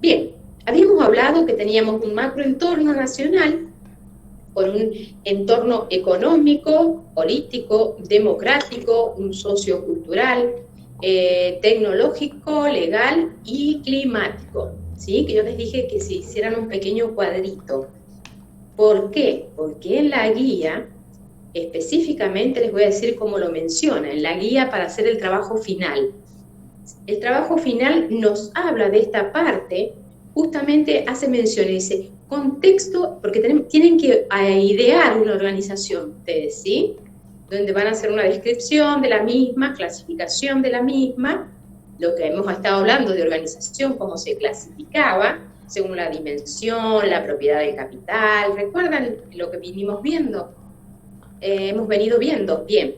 Bien, habíamos hablado que teníamos un macroentorno nacional con un entorno económico, político, democrático, un sociocultural, tecnológico, legal y climático, ¿sí? Que yo les dije que se hicieran un pequeño cuadrito. ¿Por qué? Porque en la guía, específicamente les voy a decir cómo lo menciona, en la guía para hacer el trabajo final. El trabajo final nos habla de esta parte, justamente hace mención, dice, contexto, porque tienen que idear una organización ustedes, ¿sí? Donde van a hacer una descripción de la misma, clasificación de la misma, lo que hemos estado hablando de organización, cómo se clasificaba, según la dimensión, la propiedad del capital. ¿Recuerdan lo que vinimos viendo? Hemos venido viendo, bien.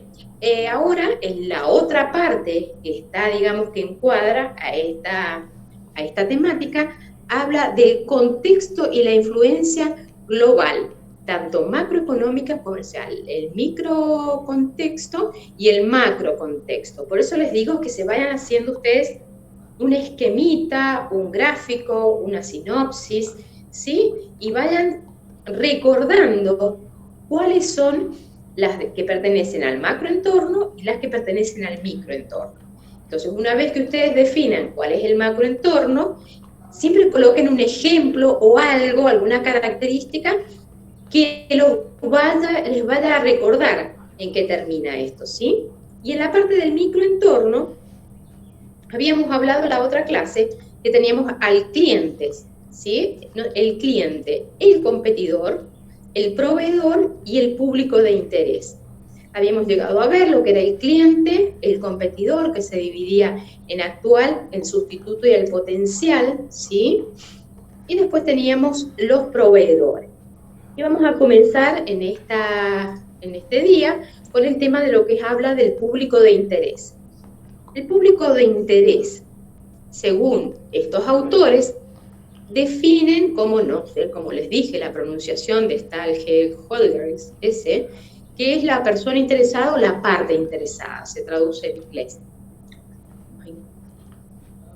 Ahora, en la otra parte que está, digamos, que encuadra a esta temática, habla del contexto y la influencia global, tanto macroeconómica como el microcontexto y el macrocontexto. Por eso les digo que se vayan haciendo ustedes un esquemita, un gráfico, una sinopsis, ¿sí? Y vayan recordando cuáles son las que pertenecen al macroentorno y las que pertenecen al microentorno. Entonces, una vez que ustedes definan cuál es el macroentorno, siempre coloquen un ejemplo o algo, alguna característica que les vaya a recordar en qué termina esto, ¿sí? Y en la parte del microentorno, habíamos hablado en la otra clase que teníamos al cliente, ¿sí? El cliente, el competidor, el proveedor y el público de interés. Habíamos llegado a ver lo que era el cliente, el competidor, que se dividía en actual, en sustituto y el potencial, ¿sí? Y después teníamos los proveedores. Y vamos a comenzar en este día con el tema de lo que habla del público de interés. El público de interés, según estos autores, definen como, no sé, como les dije, la pronunciación de Stahlhelm-Holgers, que es la persona interesada o la parte interesada, se traduce en inglés.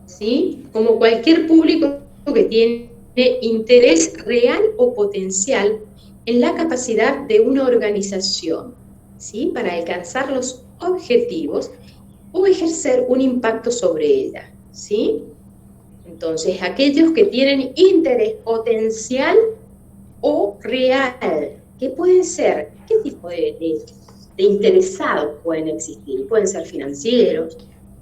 ¿Sí? Como cualquier público que tiene interés real o potencial en la capacidad de una organización, ¿sí? Para alcanzar los objetivos o ejercer un impacto sobre ella, ¿sí? Entonces, aquellos que tienen interés potencial o real, ¿qué pueden ser? ¿Qué tipo de interesados pueden existir? Pueden ser financieros,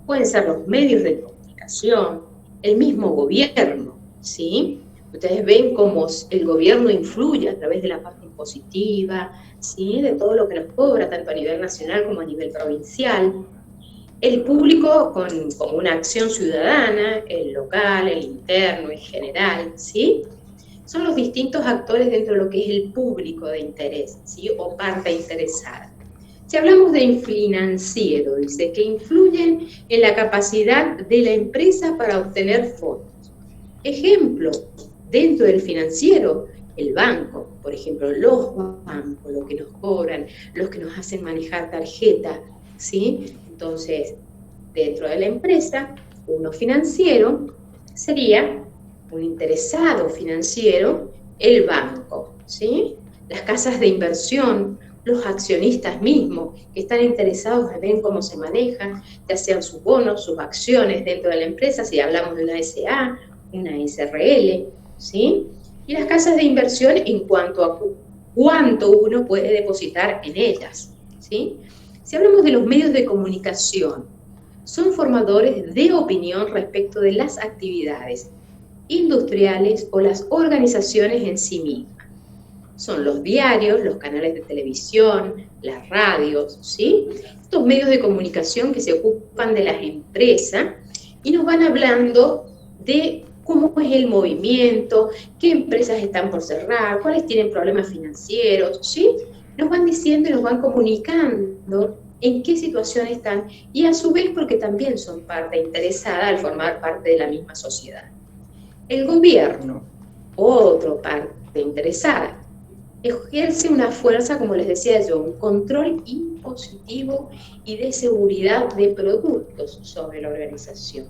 pueden ser los medios de comunicación, el mismo gobierno, ¿sí? Ustedes ven cómo el gobierno influye a través de la parte impositiva, ¿sí? De todo lo que nos cobra, tanto a nivel nacional como a nivel provincial. El público con una acción ciudadana, el local, el interno, el general, ¿sí? Son los distintos actores dentro de lo que es el público de interés, ¿sí? O parte interesada. Si hablamos de financiero, dice que influyen en la capacidad de la empresa para obtener fondos. Ejemplo, dentro del financiero, el banco, por ejemplo, los bancos, lo que nos cobran, los que nos hacen manejar tarjeta, ¿sí? Entonces, dentro de la empresa, uno financiero sería un interesado financiero, el banco, ¿sí? Las casas de inversión, los accionistas mismos, que están interesados en ver cómo se manejan, ya sean sus bonos, sus acciones dentro de la empresa, si hablamos de una SA, una SRL, ¿sí? Y las casas de inversión en cuanto a cuánto uno puede depositar en ellas, ¿sí? Si hablamos de los medios de comunicación, son formadores de opinión respecto de las actividades industriales o las organizaciones en sí mismas. Son los diarios, los canales de televisión, las radios, ¿sí? Estos medios de comunicación que se ocupan de las empresas y nos van hablando de cómo es el movimiento, qué empresas están por cerrar, cuáles tienen problemas financieros, ¿sí? Nos van diciendo y nos van comunicando en qué situación están y a su vez porque también son parte interesada al formar parte de la misma sociedad. El gobierno, otro parte interesada, ejerce una fuerza, como les decía yo, un control impositivo y de seguridad de productos sobre la organización.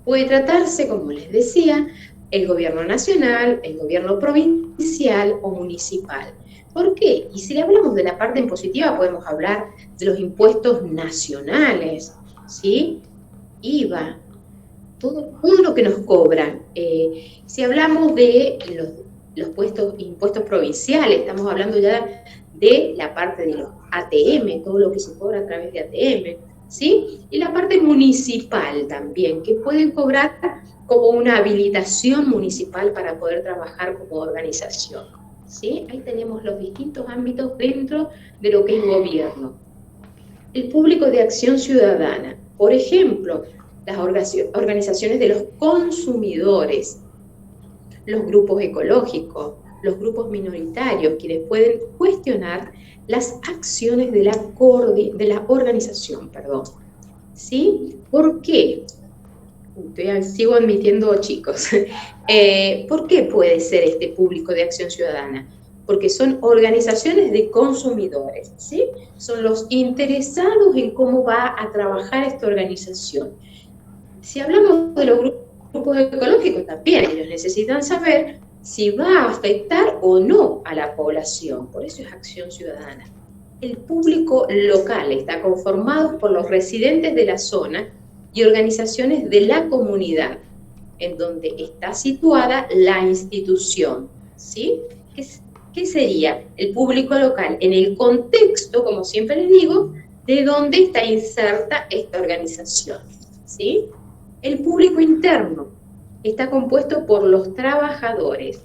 Puede tratarse, como les decía, el gobierno nacional, el gobierno provincial o municipal. ¿Por qué? Y si le hablamos de la parte impositiva, podemos hablar de los impuestos nacionales, ¿sí? IVA, todo lo que nos cobran. Si hablamos de los impuestos provinciales, estamos hablando ya de la parte de los ATM, todo lo que se cobra a través de ATM, ¿sí? Y la parte municipal también, que pueden cobrar como una habilitación municipal para poder trabajar como organización, ¿sí? Ahí tenemos los distintos ámbitos dentro de lo que es gobierno. El público de acción ciudadana, por ejemplo, las organizaciones de los consumidores, los grupos ecológicos, los grupos minoritarios, quienes pueden cuestionar las acciones de la organización, ¿sí? ¿Por qué? Sigo admitiendo chicos. ¿Por qué puede ser este público de acción ciudadana? Porque son organizaciones de consumidores, ¿sí? Son los interesados en cómo va a trabajar esta organización. Si hablamos de los grupos ecológicos, también ellos necesitan saber si va a afectar o no a la población, por eso es acción ciudadana. El público local está conformado por los residentes de la zona y organizaciones de la comunidad, en donde está situada la institución, ¿sí? ¿Qué sería el público local? En el contexto, como siempre les digo, de dónde está inserta esta organización, ¿sí? El público interno está compuesto por los trabajadores,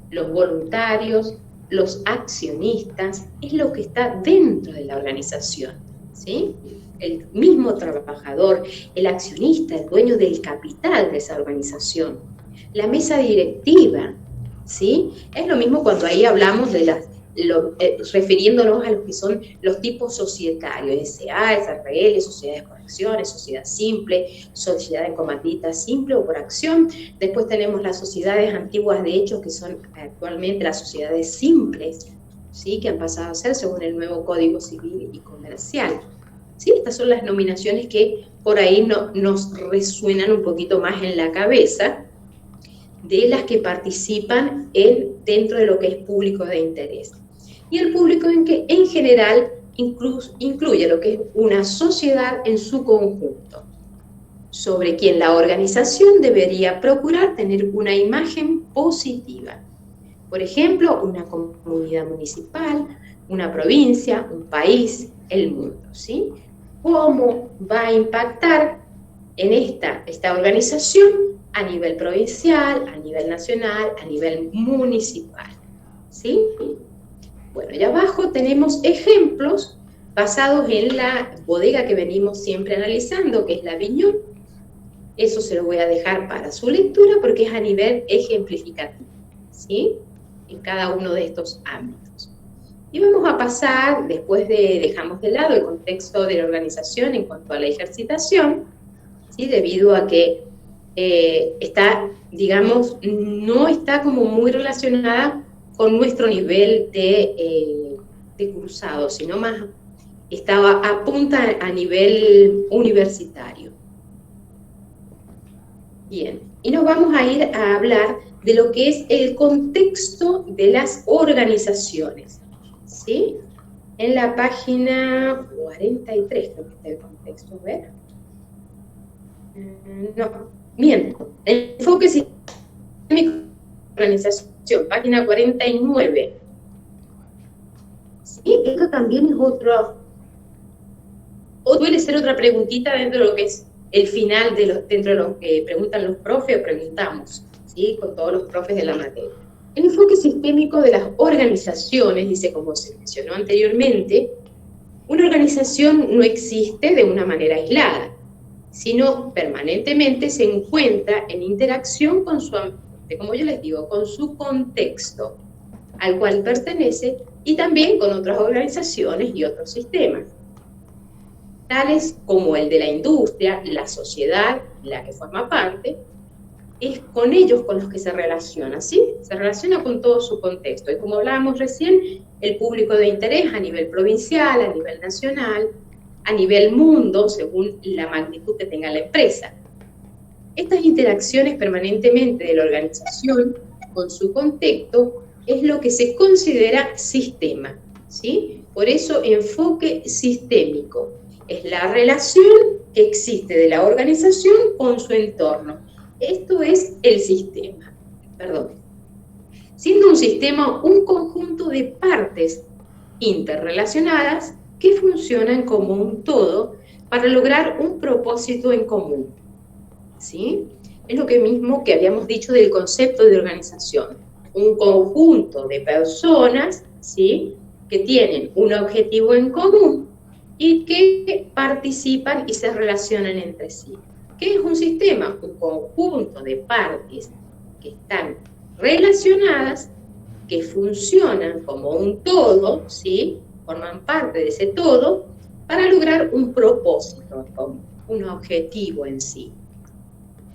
los voluntarios, los accionistas, es lo que está dentro de la organización, ¿sí? El mismo trabajador, el accionista, el dueño del capital de esa organización, la mesa directiva, ¿sí? Es lo mismo cuando ahí hablamos de refiriéndonos a lo que son los tipos societarios, SA, SRL, sociedades por acciones, sociedad simple, sociedad en comandita simple o por acción. Después tenemos las sociedades antiguas de hecho, que son actualmente las sociedades simples, ¿sí? Que han pasado a ser según el nuevo Código Civil y Comercial. ¿Sí? Estas son las nominaciones que por ahí nos resuenan un poquito más en la cabeza de las que participan dentro de lo que es público de interés. Y el público en general incluye lo que es una sociedad en su conjunto, sobre quien la organización debería procurar tener una imagen positiva. Por ejemplo, una comunidad municipal, una provincia, un país, el mundo, ¿sí? ¿Cómo va a impactar en esta organización a nivel provincial, a nivel nacional, a nivel municipal? ¿Sí? Bueno, y abajo tenemos ejemplos basados en la bodega que venimos siempre analizando, que es la Viñón. Eso se lo voy a dejar para su lectura porque es a nivel ejemplificativo, ¿sí? En cada uno de estos ámbitos. Y vamos a pasar, dejamos de lado el contexto de la organización en cuanto a la ejercitación, ¿sí? Debido a que no está como muy relacionada con nuestro nivel de cursado, sino más apunta a nivel universitario. Bien, y nos vamos a ir a hablar de lo que es el contexto de las organizaciones, ¿sí? En la página 43 creo que está el contexto, a ver. No, miento. Enfoque sistémico de organización, página 49. Sí, esto también es suele ser otra preguntita dentro de lo que es el final, dentro de lo que preguntan los profes o preguntamos, ¿sí? Con todos los profes de la materia. El enfoque sistémico de las organizaciones, dice, como se mencionó anteriormente, una organización no existe de una manera aislada, sino permanentemente se encuentra en interacción con su ambiente, como yo les digo, con su contexto al cual pertenece y también con otras organizaciones y otros sistemas, tales como el de la industria, la sociedad, la que forma parte, es con ellos con los que se relaciona, ¿sí? Se relaciona con todo su contexto. Y como hablábamos recién, el público de interés a nivel provincial, a nivel nacional, a nivel mundo, según la magnitud que tenga la empresa. Estas interacciones permanentemente de la organización con su contexto es lo que se considera sistema, ¿sí? Por eso enfoque sistémico. Es la relación que existe de la organización con su entorno. Esto es el sistema, perdón. Siendo un sistema un conjunto de partes interrelacionadas que funcionan como un todo para lograr un propósito en común. ¿Sí? Es lo que mismo que habíamos dicho del concepto de organización. Un conjunto de personas, ¿sí?, que tienen un objetivo en común y que participan y se relacionan entre sí. ¿Qué es un sistema? Un conjunto de partes que están relacionadas, que funcionan como un todo, ¿sí?, forman parte de ese todo para lograr un propósito, un objetivo en sí.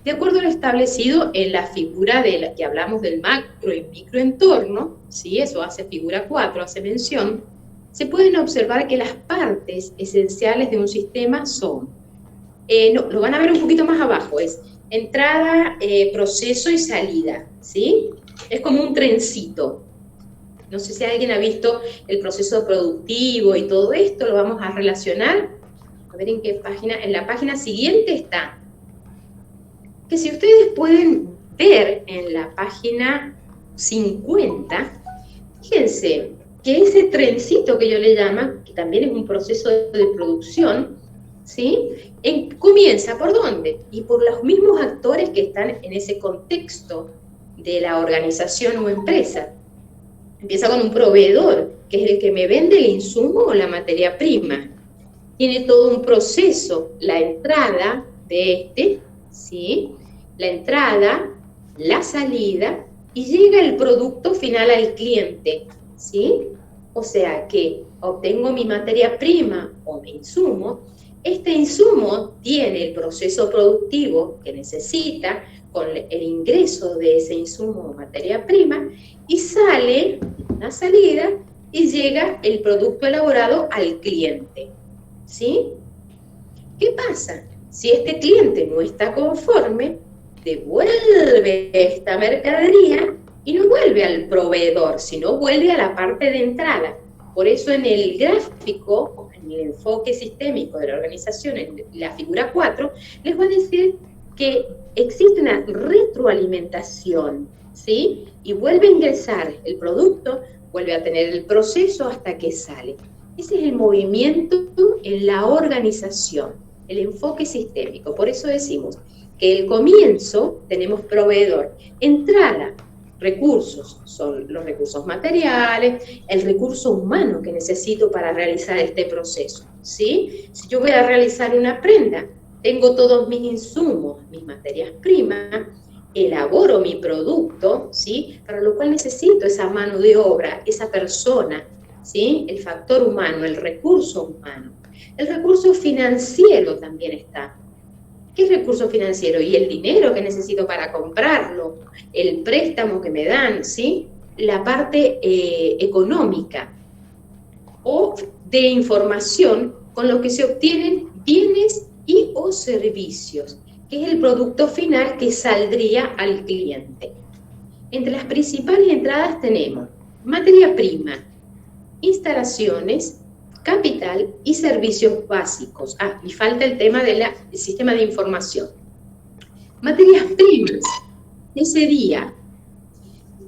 De acuerdo a lo establecido en la figura de la que hablamos del macro y microentorno, ¿sí?, eso hace figura 4, hace mención, se pueden observar que las partes esenciales de un sistema son, lo van a ver un poquito más abajo, es entrada, proceso y salida, ¿sí? Es como un trencito. No sé si alguien ha visto el proceso productivo y todo esto, lo vamos a relacionar. A ver en qué página, en la página siguiente está. Que si ustedes pueden ver en la página 50, fíjense que ese trencito que yo le llamo, que también es un proceso de producción, ¿sí?, comienza ¿por dónde? Y por los mismos actores que están en ese contexto de la organización o empresa. Empieza con un proveedor, que es el que me vende el insumo o la materia prima. Tiene todo un proceso, la entrada de ¿sí?, la entrada, la salida, y llega el producto final al cliente, ¿sí? O sea que obtengo mi materia prima o mi insumo, este insumo tiene el proceso productivo que necesita con el ingreso de ese insumo o materia prima, y sale una salida y llega el producto elaborado al cliente, ¿sí? ¿Qué pasa? Si este cliente no está conforme, devuelve esta mercadería y no vuelve al proveedor, sino vuelve a la parte de entrada. Por eso en el gráfico, en el enfoque sistémico de la organización, en la figura 4, les voy a decir que existe una retroalimentación, ¿sí? Y vuelve a ingresar el producto, vuelve a tener el proceso hasta que sale. Ese es el movimiento en la organización, el enfoque sistémico. Por eso decimos que el comienzo tenemos proveedor, entrada, recursos, son los recursos materiales, el recurso humano que necesito para realizar este proceso, ¿sí? Si yo voy a realizar una prenda, tengo todos mis insumos, mis materias primas, elaboro mi producto, ¿sí?, para lo cual necesito esa mano de obra, esa persona, ¿sí?, el factor humano, el recurso humano. El recurso financiero también está. ¿Qué es recurso financiero? Y el dinero que necesito para comprarlo, el préstamo que me dan, ¿sí?, la parte económica o de información con lo que se obtienen bienes y o servicios, que es el producto final que saldría al cliente. Entre las principales entradas tenemos materia prima, instalaciones, capital y servicios básicos. Y falta el tema del sistema de información. Materias primas. Ese día,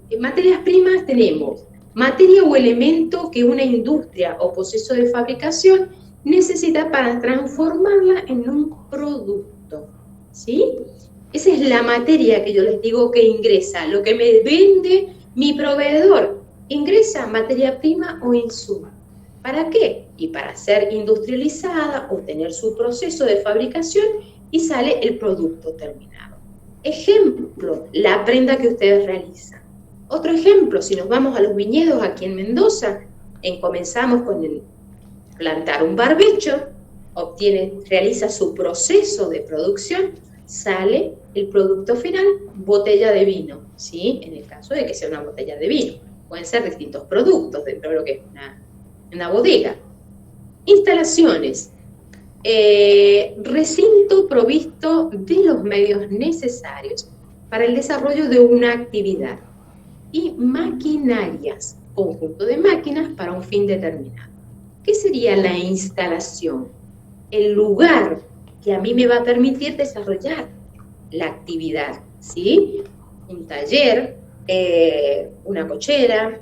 en materias primas tenemos materia o elemento que una industria o proceso de fabricación necesita para transformarla en un producto, ¿sí? Esa es la materia que yo les digo que ingresa, lo que me vende mi proveedor. Ingresa materia prima o insumo. ¿Para qué? Y para ser industrializada o tener su proceso de fabricación y sale el producto terminado. Ejemplo, la prenda que ustedes realizan. Otro ejemplo, si nos vamos a los viñedos aquí en Mendoza, comenzamos con plantar un barbecho, realiza su proceso de producción, sale el producto final, botella de vino, ¿sí? En el caso de que sea una botella de vino. Pueden ser distintos productos dentro de lo que es una bodega. Instalaciones. recinto provisto de los medios necesarios para el desarrollo de una actividad y maquinarias, conjunto de máquinas para un fin determinado. ¿Qué sería la instalación? El lugar que a mí me va a permitir desarrollar la actividad, ¿sí? Un taller, una cochera,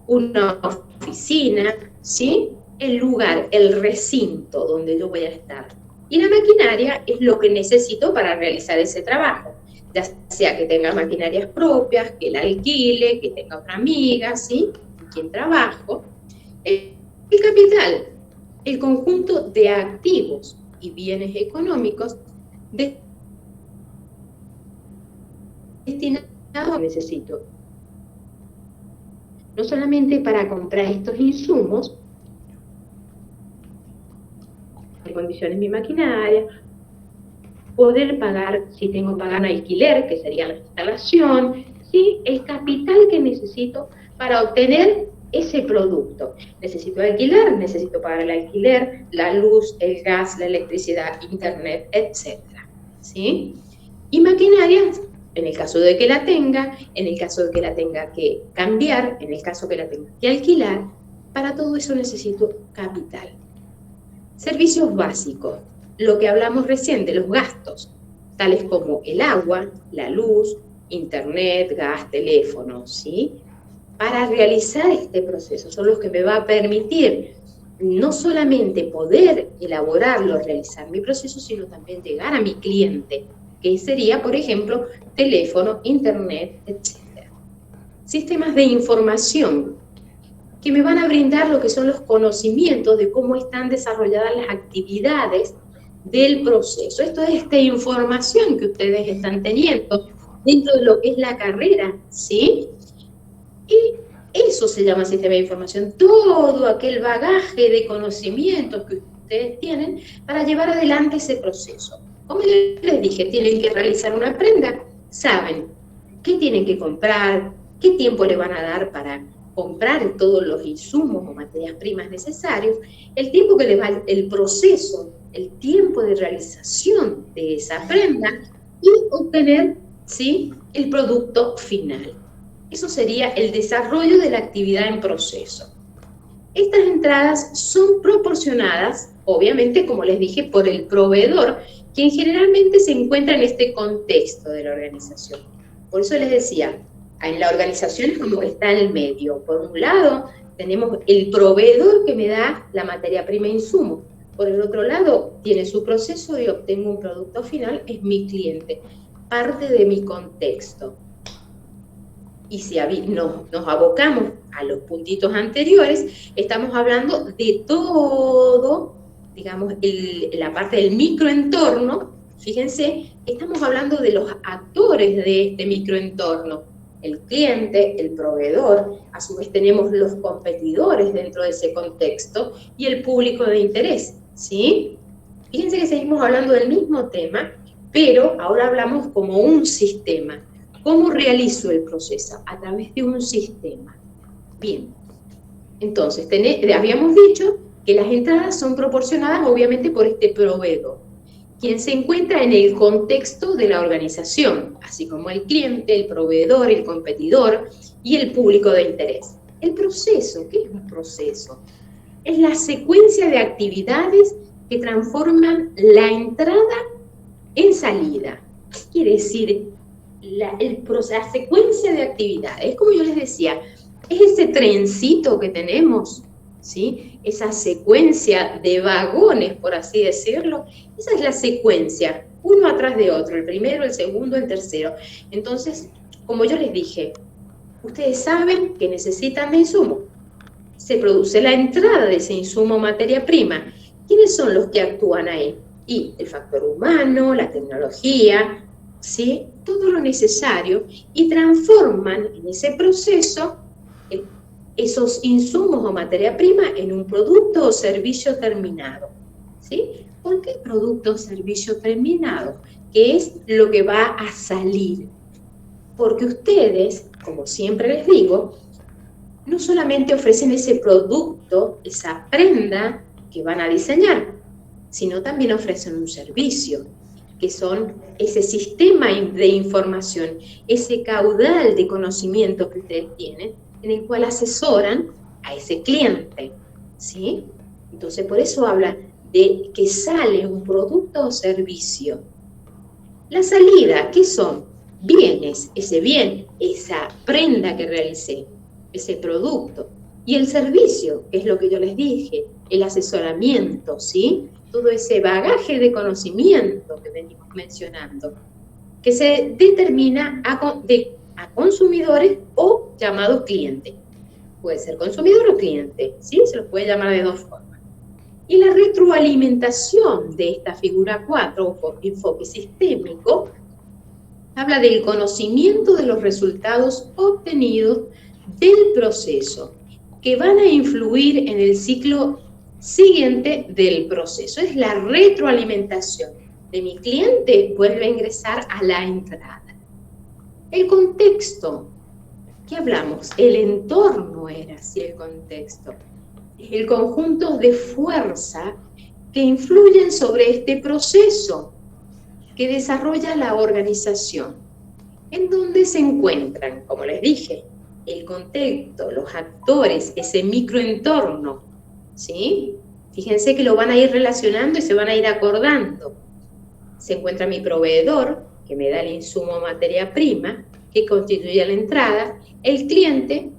una oficina, ¿sí? El lugar, el recinto donde yo voy a estar. Y la maquinaria es lo que necesito para realizar ese trabajo, ya sea que tenga maquinarias propias, que la alquile, que tenga otra amiga, ¿sí? Con quien trabajo. El capital, el conjunto de activos y bienes económicos destinados a necesito. No solamente para comprar estos insumos, en condiciones mi maquinaria, poder pagar, si tengo que pagar un alquiler, que sería la instalación, ¿sí? El capital que necesito para obtener ese producto. Necesito alquilar, necesito pagar el alquiler, la luz, el gas, la electricidad, internet, etc. ¿Sí? Y maquinaria, en el caso de que la tenga, en el caso de que la tenga que cambiar, en el caso que la tenga que alquilar, para todo eso necesito capital. Servicios básicos, lo que hablamos recién de los gastos, tales como el agua, la luz, internet, gas, teléfono, ¿sí? Para realizar este proceso son los que me va a permitir no solamente poder elaborarlo, realizar mi proceso, sino también llegar a mi cliente, que sería, por ejemplo, teléfono, internet, etc. Sistemas de información que me van a brindar lo que son los conocimientos de cómo están desarrolladas las actividades del proceso. Esto es esta información que ustedes están teniendo dentro de lo que es la carrera, ¿sí? Y eso se llama sistema de información, todo aquel bagaje de conocimientos que ustedes tienen para llevar adelante ese proceso. Como les dije, tienen que realizar una prenda, saben qué tienen que comprar, qué tiempo le van a dar para comprar todos los insumos o materias primas necesarios, el tiempo que le va, el proceso, el tiempo de realización de esa prenda y obtener, ¿sí?, el producto final. Eso sería el desarrollo de la actividad en proceso. Estas entradas son proporcionadas, obviamente, como les dije, por el proveedor, quien generalmente se encuentra en este contexto de la organización. Por eso les decía, en la organización es como que está en el medio. Por un lado, tenemos el proveedor que me da la materia prima e insumo. Por el otro lado, tiene su proceso y obtengo un producto final, es mi cliente, parte de mi contexto. Y si nos abocamos a los puntitos anteriores, estamos hablando de todo, digamos, la parte del microentorno. Fíjense, estamos hablando de los actores de este microentorno. El cliente, el proveedor, a su vez tenemos los competidores dentro de ese contexto y el público de interés, ¿sí? Fíjense que seguimos hablando del mismo tema, pero ahora hablamos como un sistema. ¿Cómo realizo el proceso? A través de un sistema. Bien, entonces habíamos dicho que las entradas son proporcionadas obviamente por este proveedor, quien se encuentra en el contexto de la organización, así como el cliente, el proveedor, el competidor y el público de interés. El proceso, ¿qué es un proceso? Es la secuencia de actividades que transforman la entrada en salida. ¿Qué quiere decir la secuencia de actividades? Como yo les decía, es ese trencito que tenemos, ¿sí? Esa secuencia de vagones, por así decirlo, esa es la secuencia, uno atrás de otro, el primero, el segundo, el tercero. Entonces, como yo les dije, ustedes saben que necesitan de insumo. Se produce la entrada de ese insumo materia prima. ¿Quiénes son los que actúan ahí? Y el factor humano, la tecnología, ¿sí?, todo lo necesario, y transforman en ese proceso esos insumos o materia prima en un producto o servicio terminado, ¿sí? ¿Por qué producto o servicio terminado? ¿Qué es lo que va a salir? Porque ustedes, como siempre les digo, no solamente ofrecen ese producto, esa prenda que van a diseñar, sino también ofrecen un servicio, que son ese sistema de información, ese caudal de conocimiento que ustedes tienen, en el cual asesoran a ese cliente, ¿sí? Entonces, por eso habla de que sale un producto o servicio. La salida, ¿qué son? Bienes, ese bien, esa prenda que realicé, ese producto. Y el servicio, que es lo que yo les dije, el asesoramiento, ¿sí? Todo ese bagaje de conocimiento que venimos mencionando, que se determina a consumidores o llamados clientes. Puede ser consumidor o cliente, ¿sí? Se los puede llamar de dos formas. Y la retroalimentación de esta figura 4, o enfoque sistémico, habla del conocimiento de los resultados obtenidos del proceso, que van a influir en el ciclo siguiente del proceso. Es la retroalimentación de mi cliente, vuelve a ingresar a la entrada. El contexto, ¿qué hablamos? El entorno era así el contexto. El conjunto de fuerza que influyen sobre este proceso que desarrolla la organización, en donde se encuentran, como les dije, el contexto, los actores, ese microentorno, ¿sí? Fíjense que lo van a ir relacionando y se van a ir acordando. Se encuentra mi proveedor, que me da el insumo o materia prima, que constituye la entrada, el cliente,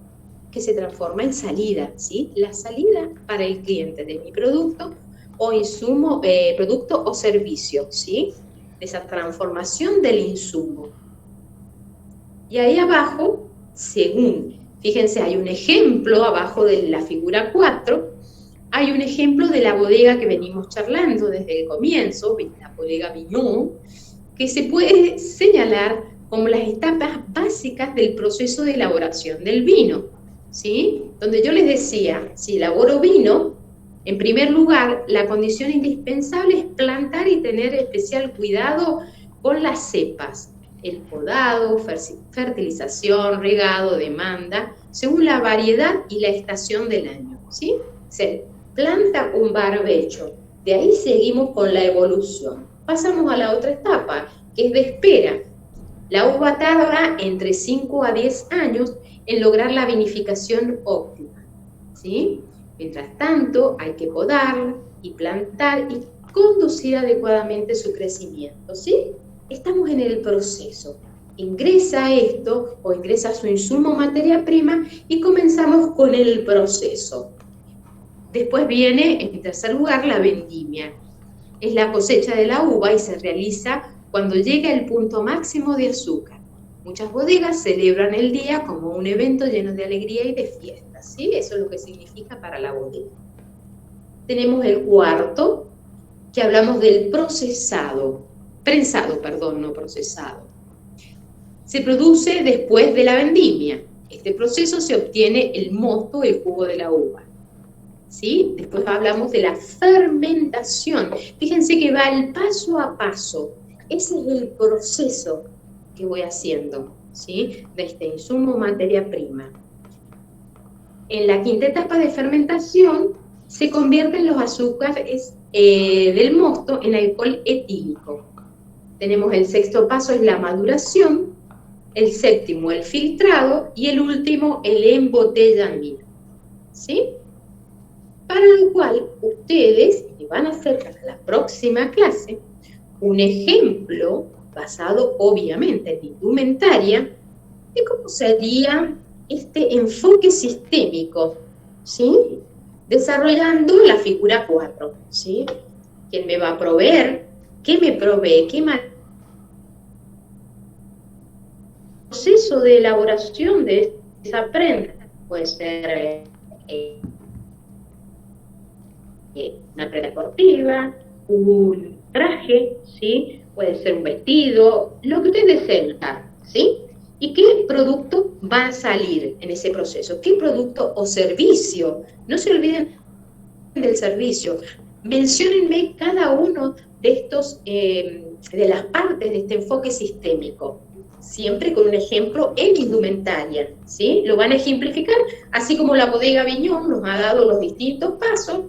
que se transforma en salida, ¿sí? La salida para el cliente de mi producto o insumo, producto o servicio, ¿sí? Esa transformación del insumo. Y ahí abajo, según, fíjense, hay un ejemplo abajo de la figura 4, hay un ejemplo de la bodega que venimos charlando desde el comienzo, la bodega Vignon, que se puede señalar como las etapas básicas del proceso de elaboración del vino, ¿sí? Donde yo les decía, si elaboro vino, en primer lugar, la condición indispensable es plantar y tener especial cuidado con las cepas, el podado, fertilización, regado, demanda, según la variedad y la estación del año, ¿sí? Se planta un barbecho, de ahí seguimos con la evolución. Pasamos a la otra etapa, que es de espera. La uva tarda entre 5 a 10 años en lograr la vinificación óptima, ¿sí? Mientras tanto, hay que podar y plantar y conducir adecuadamente su crecimiento, ¿sí? Estamos en el proceso. Ingresa esto o ingresa su insumo materia prima y comenzamos con el proceso. Después viene, en tercer lugar, la vendimia. Es la cosecha de la uva y se realiza cuando llega el punto máximo de azúcar. Muchas bodegas celebran el día como un evento lleno de alegría y de fiesta, ¿sí? Eso es lo que significa para la bodega. Tenemos el cuarto, que hablamos del prensado, no procesado. Se produce después de la vendimia. Este proceso se obtiene el mosto, el jugo de la uva, ¿sí? Después hablamos de la fermentación. Fíjense que va el paso a paso. Ese es el proceso que voy haciendo, ¿sí? De este insumo materia prima. En la quinta etapa de fermentación se convierten los azúcares del mosto en alcohol etílico. Tenemos el sexto paso, es la maduración, el séptimo, el filtrado, y el último, el embotellamiento, ¿sí? Para lo cual ustedes van a hacer para la próxima clase un ejemplo basado obviamente en indumentaria de cómo sería este enfoque sistémico, ¿sí? Desarrollando la figura 4, ¿sí? ¿Quién me va a proveer? ¿Qué me provee? ¿Qué proceso de elaboración de esa prenda? Puede ser una prenda deportiva, un traje, ¿sí? Puede ser un vestido, lo que ustedes deseen, ¿sí? ¿Y qué producto va a salir en ese proceso? ¿Qué producto o servicio? No se olviden del servicio. Menciónenme cada uno de estos, de las partes de este enfoque sistémico, siempre con un ejemplo en indumentaria, ¿sí? Lo van a ejemplificar, así como la bodega Vignon nos ha dado los distintos pasos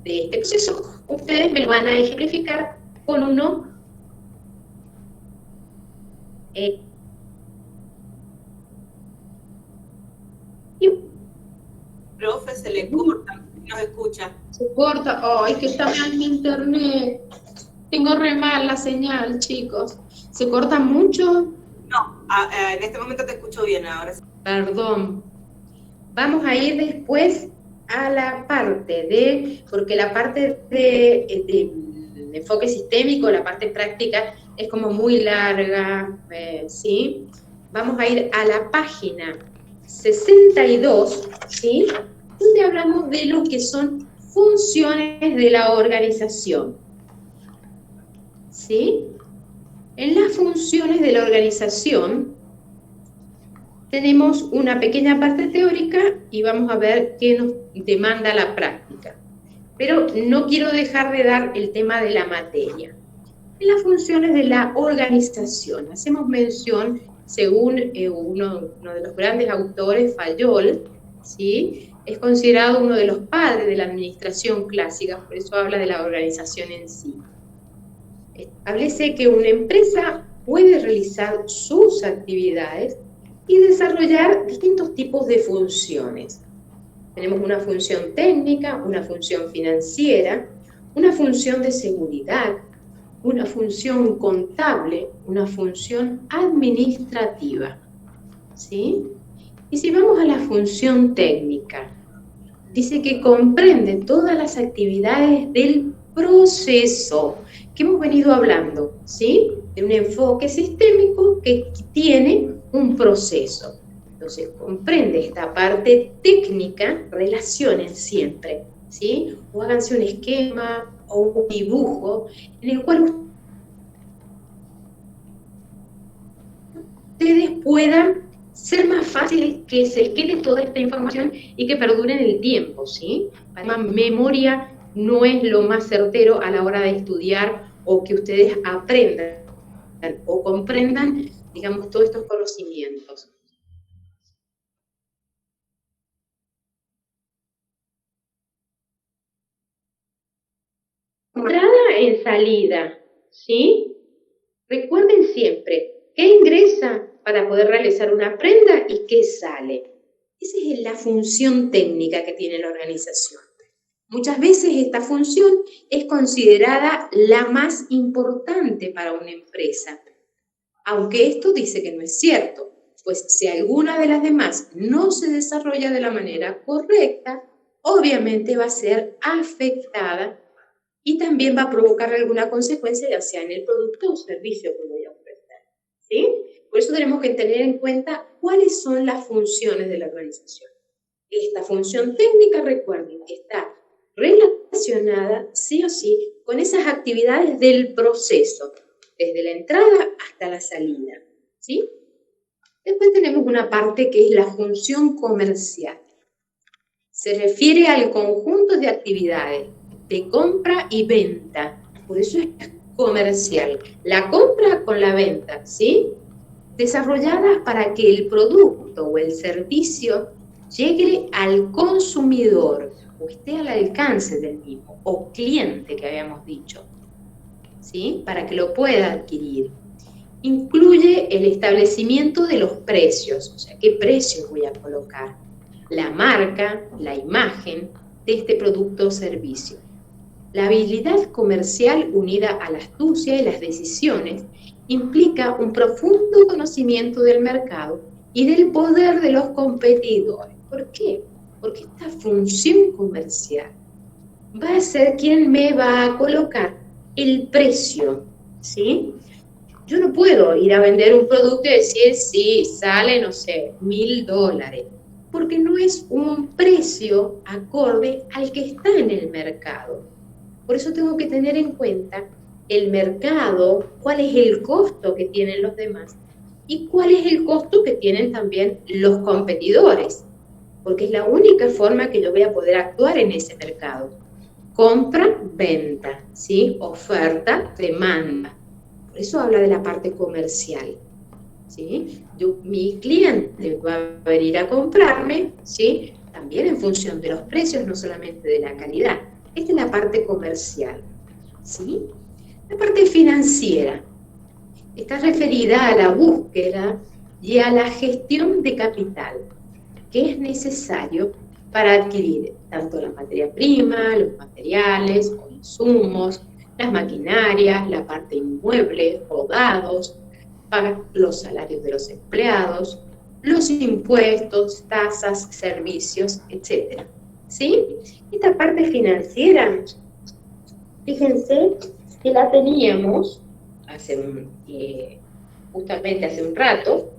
de este proceso, ustedes me lo van a ejemplificar con uno Profe, se le corta, no se escucha. Se corta, ay, que está mal mi internet. Tengo re mal la señal, chicos. ¿Se corta mucho? No, en este momento te escucho bien ahora. Perdón. Vamos a ir después a la parte de, porque la parte de enfoque sistémico, la parte práctica, es como muy larga, ¿sí? Vamos a ir a la página 62, ¿sí? Donde hablamos de lo que son funciones de la organización, ¿sí? En las funciones de la organización tenemos una pequeña parte teórica y vamos a ver qué nos demanda la práctica. Pero no quiero dejar de dar el tema de la materia. En las funciones de la organización, hacemos mención, según uno de los grandes autores, Fayol, ¿sí? Es considerado uno de los padres de la administración clásica, por eso habla de la organización en sí. Establece que una empresa puede realizar sus actividades y desarrollar distintos tipos de funciones. Tenemos una función técnica, una función financiera, una función de seguridad, una función contable, una función administrativa, ¿sí? Y si vamos a la función técnica, dice que comprende todas las actividades del proceso que hemos venido hablando, ¿sí? De un enfoque sistémico que tiene un proceso. Entonces, comprende esta parte técnica, relacionen siempre, ¿sí? O háganse un esquema o un dibujo en el cual ustedes puedan ser más fácil que se quede toda esta información y que perdure en el tiempo, ¿sí? Además, memoria no es lo más certero a la hora de estudiar o que ustedes aprendan o comprendan, digamos, todos estos conocimientos. Entrada en salida, ¿sí? Recuerden siempre qué ingresa para poder realizar una prenda y qué sale. Esa es la función técnica que tiene la organización. Muchas veces esta función es considerada la más importante para una empresa, aunque esto dice que no es cierto, pues si alguna de las demás no se desarrolla de la manera correcta, obviamente va a ser afectada y también va a provocar alguna consecuencia, ya sea en el producto o servicio que voy a ofrecer, ¿sí? Por eso tenemos que tener en cuenta cuáles son las funciones de la organización. Esta función técnica, recuerden que está relacionada, sí o sí, con esas actividades del proceso, desde la entrada hasta la salida, ¿sí? Después tenemos una parte que es la función comercial. Se refiere al conjunto de actividades de compra y venta, por eso es comercial. La compra con la venta, ¿sí? Desarrolladas para que el producto o el servicio llegue al consumidor o esté al alcance del mismo, o cliente que habíamos dicho, ¿sí? Para que lo pueda adquirir. Incluye el establecimiento de los precios, o sea, qué precios voy a colocar, la marca, la imagen de este producto o servicio. La habilidad comercial unida a la astucia y las decisiones implica un profundo conocimiento del mercado y del poder de los competidores. ¿Por qué? Porque esta función comercial va a ser quien me va a colocar el precio, ¿sí? Yo no puedo ir a vender un producto y decir, sí, sale, no sé, $1.000, porque no es un precio acorde al que está en el mercado. Por eso tengo que tener en cuenta el mercado, cuál es el costo que tienen los demás y cuál es el costo que tienen también los competidores, porque es la única forma que yo voy a poder actuar en ese mercado. Compra, venta, ¿sí? Oferta, demanda. Por eso habla de la parte comercial, ¿sí? Mi cliente va a venir a comprarme, ¿sí? También en función de los precios, no solamente de la calidad. Esta es la parte comercial, ¿sí? La parte financiera está referida a la búsqueda y a la gestión de capital, que es necesario para adquirir tanto la materia prima, los materiales o insumos, las maquinarias, la parte inmueble, rodados, pagar los salarios de los empleados, los impuestos, tasas, servicios, etc. ¿Sí? Esta parte financiera, fíjense que la teníamos justamente hace un rato,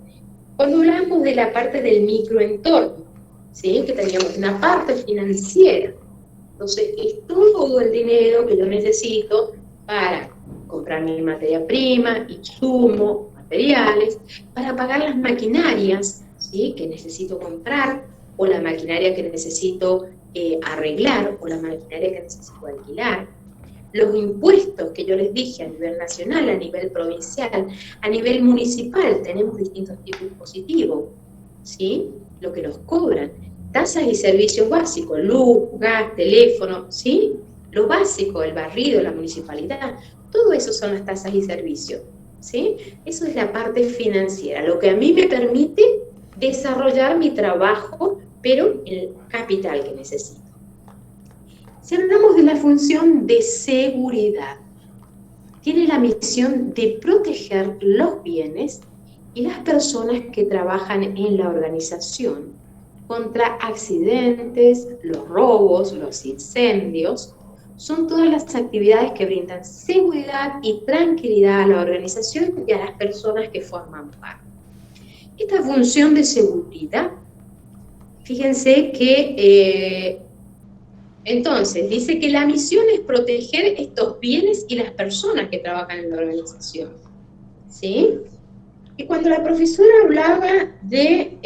cuando hablamos de la parte del microentorno, ¿sí? Que teníamos una parte financiera. Entonces, es todo el dinero que yo necesito para comprar mi materia prima, insumos, materiales, para pagar las maquinarias, ¿sí? Que necesito comprar, o la maquinaria que necesito arreglar, o la maquinaria que necesito alquilar. Los impuestos que yo les dije a nivel nacional, a nivel provincial, a nivel municipal, tenemos distintos tipos impositivos, ¿sí? Lo que nos cobran, tasas y servicios básicos, luz, gas, teléfono, ¿sí? Lo básico, el barrido, la municipalidad, todo eso son las tasas y servicios, ¿sí? Eso es la parte financiera, lo que a mí me permite desarrollar mi trabajo, pero el capital que necesito. Si hablamos de la función de seguridad, tiene la misión de proteger los bienes y las personas que trabajan en la organización contra accidentes, los robos, los incendios. Son todas las actividades que brindan seguridad y tranquilidad a la organización y a las personas que forman parte. Esta función de seguridad, fíjense que entonces, dice que la misión es proteger estos bienes y las personas que trabajan en la organización, ¿sí? Y cuando la profesora hablaba del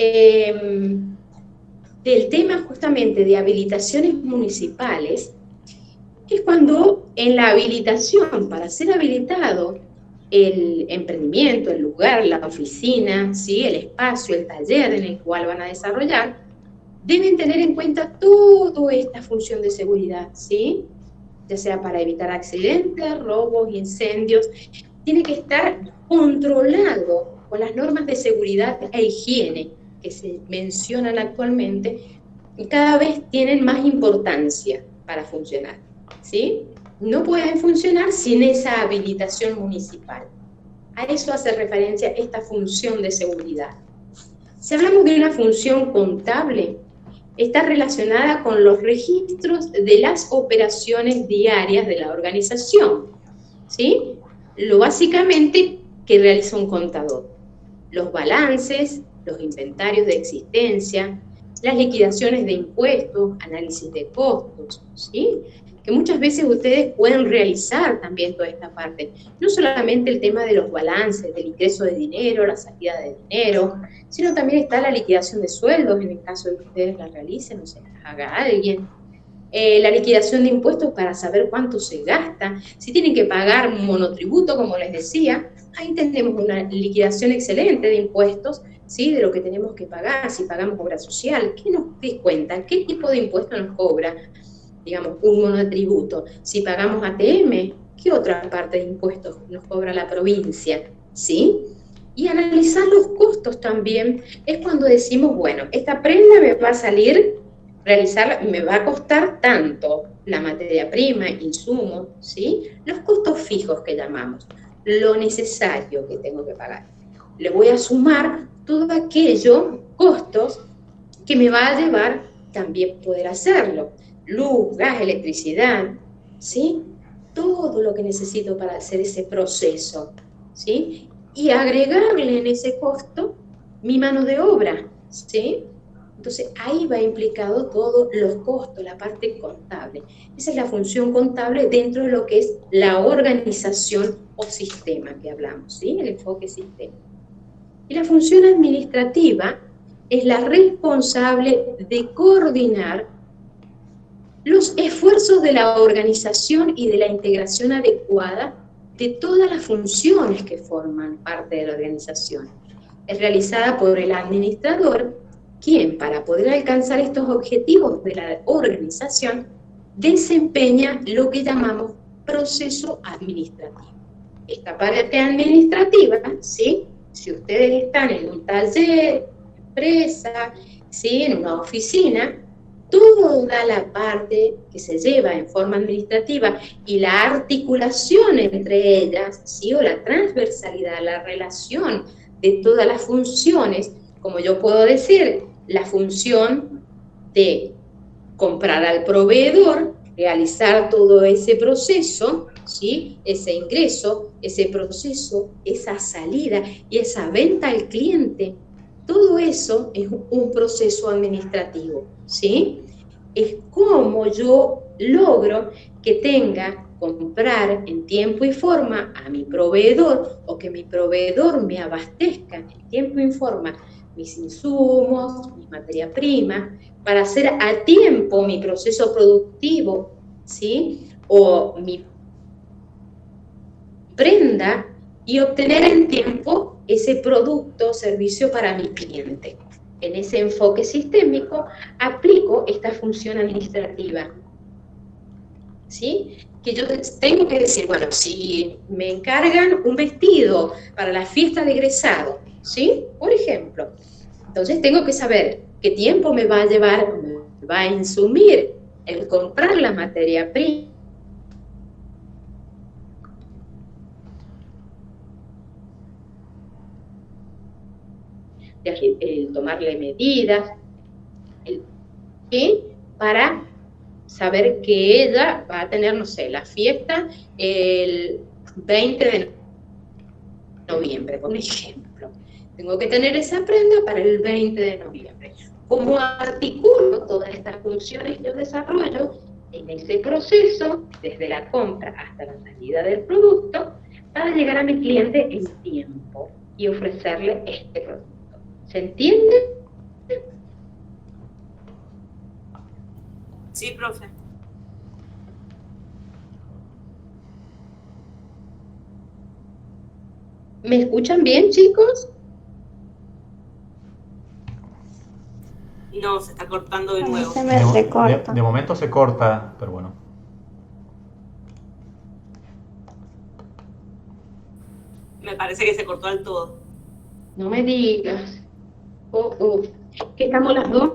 tema justamente de habilitaciones municipales, es cuando en la habilitación, para ser habilitado el emprendimiento, el lugar, la oficina, ¿sí? El espacio, el taller en el cual van a desarrollar, deben tener en cuenta toda esta función de seguridad, ¿sí? Ya sea para evitar accidentes, robos, incendios. Tiene que estar controlado con las normas de seguridad e higiene que se mencionan actualmente y cada vez tienen más importancia para funcionar, ¿sí? No pueden funcionar sin esa habilitación municipal. A eso hace referencia esta función de seguridad. Si hablamos de una función contable, está relacionada con los registros de las operaciones diarias de la organización, ¿sí? Lo básicamente que realiza un contador. Los balances, los inventarios de existencia, las liquidaciones de impuestos, análisis de costos, ¿sí? Que muchas veces ustedes pueden realizar también toda esta parte. No solamente el tema de los balances, del ingreso de dinero, la salida de dinero, sino también está la liquidación de sueldos, en el caso de que ustedes la realicen o se las haga alguien. La liquidación de impuestos para saber cuánto se gasta. Si tienen que pagar un monotributo, como les decía, ahí tenemos una liquidación excelente de impuestos, ¿sí? De lo que tenemos que pagar, si pagamos obra social, ¿qué nos descuentan? ¿Qué tipo de impuesto nos cobra? Digamos, un monotributo. Si pagamos ATM, ¿qué otra parte de impuestos nos cobra la provincia? ¿Sí? Y analizar los costos también es cuando decimos, bueno, esta prenda me va a salir, realizarla, me va a costar tanto, la materia prima, insumos, ¿sí? Los costos fijos que llamamos, lo necesario que tengo que pagar. Le voy a sumar todo aquello, costos, que me va a llevar también poder hacerlo. Luz, gas, electricidad, ¿sí? Todo lo que necesito para hacer ese proceso, ¿sí? Y agregarle en ese costo mi mano de obra, ¿sí? Entonces, ahí va implicado todos los costos, la parte contable. Esa es la función contable dentro de lo que es la organización o sistema que hablamos, ¿sí? El enfoque sistema. Y la función administrativa es la responsable de coordinar los esfuerzos de la organización y de la integración adecuada de todas las funciones que forman parte de la organización. Es realizada por el administrador, quien, para poder alcanzar estos objetivos de la organización, desempeña lo que llamamos proceso administrativo. Esta parte administrativa, ¿sí? Si ustedes están en un taller, empresa, ¿sí? En una oficina, toda la parte que se lleva en forma administrativa y la articulación entre ellas, ¿sí? O la transversalidad, la relación de todas las funciones, como yo puedo decir, la función de comprar al proveedor, realizar todo ese proceso, ¿sí? Ese ingreso, ese proceso, esa salida y esa venta al cliente, todo eso es un proceso administrativo, ¿sí? Es como yo logro que tenga comprar en tiempo y forma a mi proveedor o que mi proveedor me abastezca en tiempo y forma mis insumos, mi materia prima, para hacer a tiempo mi proceso productivo, ¿sí? O mi prenda y obtener en tiempo ese producto o servicio para mi cliente. En ese enfoque sistémico aplico esta función administrativa, ¿sí? Que yo tengo que decir, bueno, si me encargan un vestido para la fiesta de egresado, ¿sí? Por ejemplo, entonces tengo que saber qué tiempo me va a llevar, me va a insumir el comprar la materia prima, el tomarle medidas, ¿sí? Para saber que ella va a tener, no sé, la fiesta el 20 de noviembre, por ejemplo. Tengo que tener esa prenda para el 20 de noviembre. ¿Cómo articulo todas estas funciones que yo desarrollo en ese proceso, desde la compra hasta la salida del producto, para llegar a mi cliente en tiempo y ofrecerle este producto? ¿Se entiende? Sí, profe. ¿Me escuchan bien, chicos? No, se está cortando de A mí nuevo. se me recorta. De momento se corta, pero bueno. Me parece que se cortó del todo. No me digas. Oh, oh. ¿Que estamos las dos?